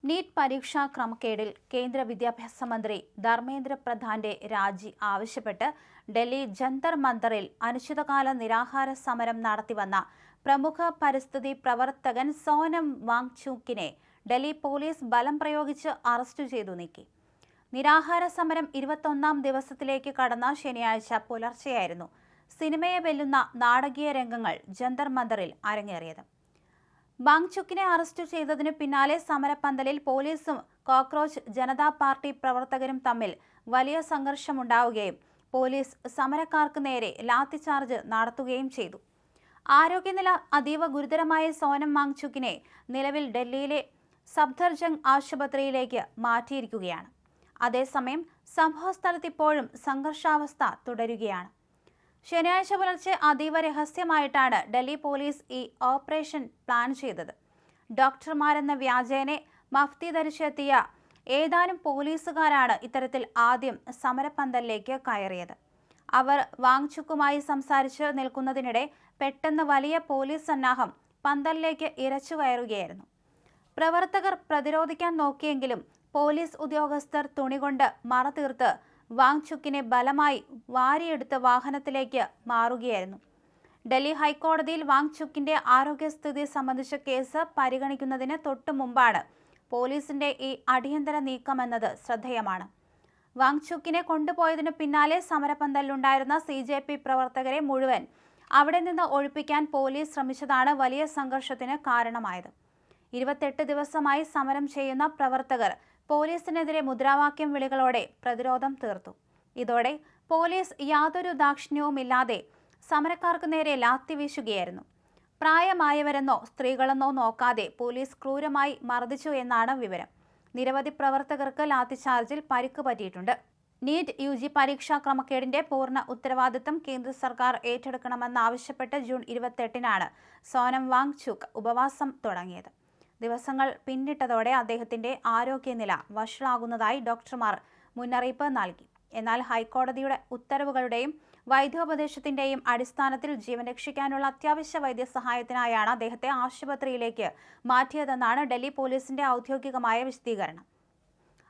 NEET പരീക്ഷാ ക്രമക്കേടിൽ കേന്ദ്ര വിദ്യാഭ്യാസ മന്ത്രി ധർമ്മേന്ദ്ര പ്രധാന്റെ രാജി ആവശ്യപ്പെട്ട് ഡൽഹി ജന്തർ മന്ദറിൽ അനിശ്ചിതകാല നിരാഹാര സമരം നടത്തിവന്ന പ്രമുഖ പരിസ്ഥിതി പ്രവർത്തകൻ സോനം വാങ്ചുക്കിനെ ഡൽഹി പോലീസ് ബലം പ്രയോഗിച്ച് അറസ്റ്റ് ചെയ്തു നീക്കി. നിരാഹാര സമരം 21ാം ദിവസത്തിലേക്ക് കടന്ന ശനിയാഴ്ച പുലർച്ചെയായിരുന്നു സിനിമയെ വെല്ലുന്ന നാടകീയ രംഗങ്ങൾ ജന്തർ മന്ദറിൽ അരങ്ങേറിയത്. വാങ്ചുക്കിനെ അറസ്റ്റ് ചെയ്തതിനു പിന്നാലെ സമരപ്പന്തലിൽ പോലീസും കോക്രോച്ച് ജനതാ പാർട്ടി പ്രവർത്തകരും തമ്മിൽ വലിയ സംഘർഷമുണ്ടാവുകയും പോലീസ് സമരക്കാർക്ക് നേരെ ലാത്തിചാർജ് നടത്തുകയും ചെയ്തു. ആരോഗ്യനില അതീവ ഗുരുതരമായ സോനം വാങ്ചുക്കിനെ നിലവിൽ ഡൽഹിയിലെ സഫ്ദർജംഗ് ആശുപത്രിയിലേക്ക് മാറ്റിയിരിക്കുകയാണ്. അതേസമയം സംഭവസ്ഥലത്ത് ഇപ്പോഴും സംഘർഷാവസ്ഥ തുടരുകയാണ്. ശനിയാഴ്ച പുലർച്ചെ അതീവ രഹസ്യമായിട്ടാണ് ഡൽഹി പോലീസ് ഈ ഓപ്പറേഷൻ പ്ലാൻ ചെയ്തത്. ഡോക്ടർമാരെന്ന വ്യാജേനെ മഫ്തി ധരിച്ചെത്തിയ ഏതാനും പോലീസുകാരാണ് ഇത്തരത്തിൽ ആദ്യം സമരപ്പന്തലിലേക്ക് കയറിയത്. അവർ വാങ്ചുക്കുമായി സംസാരിച്ച് നിൽക്കുന്നതിനിടെ പെട്ടെന്ന് വലിയ പോലീസ് സന്നാഹം പന്തലിലേക്ക് ഇരച്ചു കയറുകയായിരുന്നു. പ്രവർത്തകർ പ്രതിരോധിക്കാൻ നോക്കിയെങ്കിലും പോലീസ് ഉദ്യോഗസ്ഥർ തുണികൊണ്ട് മറതീർത്ത് വാങ്ചുക്കിനെ ബലമായി വാരിയെടുത്ത് വാഹനത്തിലേക്ക് മാറുകയായിരുന്നു. ഡൽഹി ഹൈക്കോടതിയിൽ വാങ്ചുക്കിന്റെ ആരോഗ്യസ്ഥിതി സംബന്ധിച്ച കേസ് പരിഗണിക്കുന്നതിന് തൊട്ടു മുമ്പാണ് പോലീസിന്റെ ഈ അടിയന്തര നീക്കമെന്നത് ശ്രദ്ധേയമാണ്. വാങ്ചുക്കിനെ കൊണ്ടുപോയതിനു പിന്നാലെ സമരപന്തലിലുണ്ടായിരുന്ന CJP പ്രവർത്തകരെ മുഴുവൻ അവിടെ നിന്ന് ഒഴിപ്പിക്കാൻ പോലീസ് ശ്രമിച്ചതാണ് വലിയ സംഘർഷത്തിന് കാരണമായത്. 28 ദിവസമായി സമരം ചെയ്യുന്ന പ്രവർത്തകർ പോലീസിനെതിരെ മുദ്രാവാക്യം വിളികളോടെ പ്രതിരോധം തീർത്തു. ഇതോടെ പോലീസ് യാതൊരു ദാക്ഷിണ്യവുമില്ലാതെ സമരക്കാർക്ക് നേരെ ലാത്തി വീശുകയായിരുന്നു. പ്രായമായവരെന്നോ സ്ത്രീകളെന്നോ നോക്കാതെ പോലീസ് ക്രൂരമായി മർദ്ദിച്ചു എന്നാണ് വിവരം. നിരവധി പ്രവർത്തകർക്ക് ലാത്തിചാർജിൽ പരിക്ക് പറ്റിയിട്ടുണ്ട്. നീറ്റ് UG പരീക്ഷാ ക്രമക്കേടിന്റെ പൂർണ്ണ ഉത്തരവാദിത്തം കേന്ദ്ര സർക്കാർ ഏറ്റെടുക്കണമെന്നാവശ്യപ്പെട്ട് ജൂൺ 28-നാണ് സോനം വാങ്ചുക്ക് ഉപവാസം തുടങ്ങിയത്. ദിവസങ്ങൾ പിന്നിട്ടതോടെ അദ്ദേഹത്തിന്റെ ആരോഗ്യനില വഷളാകുന്നതായി ഡോക്ടർമാർ മുന്നറിയിപ്പ് നൽകി. എന്നാൽ ഹൈക്കോടതിയുടെ ഉത്തരവുകളുടെയും വൈദ്യോപദേശത്തിന്റെയും അടിസ്ഥാനത്തിൽ ജീവൻ രക്ഷിക്കാനുള്ള അത്യാവശ്യ വൈദ്യസഹായത്തിനായാണ് അദ്ദേഹത്തെ ആശുപത്രിയിലേക്ക് മാറ്റിയതെന്നാണ് ഡൽഹി പോലീസിന്റെ ഔദ്യോഗികമായ വിശദീകരണം.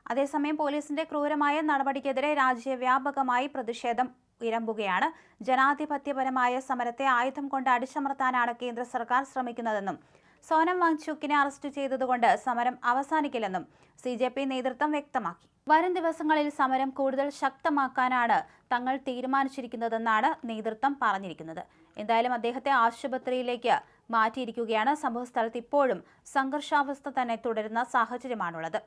അതേസമയം പോലീസിന്റെ ക്രൂരമായ നടപടിക്കെതിരെ രാജ്യവ്യാപകമായി പ്രതിഷേധം ഉയരുകയാണ്. ജനാധിപത്യപരമായ സമരത്തെ ആയുധം കൊണ്ട് അടിച്ചമർത്താനാണ് കേന്ദ്ര സർക്കാർ ശ്രമിക്കുന്നതെന്നും സോനം വാങ്ചുക്കിനെ അറസ്റ്റ് ചെയ്തതുകൊണ്ട് സമരം അവസാനിക്കില്ലെന്നും CJP നേതൃത്വം വ്യക്തമാക്കി. വരും ദിവസങ്ങളിൽ സമരം കൂടുതൽ ശക്തമാക്കാനാണ് തങ്ങൾ തീരുമാനിച്ചിരിക്കുന്നതെന്നാണ് നേതൃത്വം പറഞ്ഞിരിക്കുന്നത്. എന്തായാലും അദ്ദേഹത്തെ ആശുപത്രിയിലേക്ക് മാറ്റിയിരിക്കുകയാണ്. സംഭവസ്ഥലത്ത് ഇപ്പോഴും സംഘർഷാവസ്ഥ തന്നെ തുടരുന്ന സാഹചര്യമാണുള്ളത്.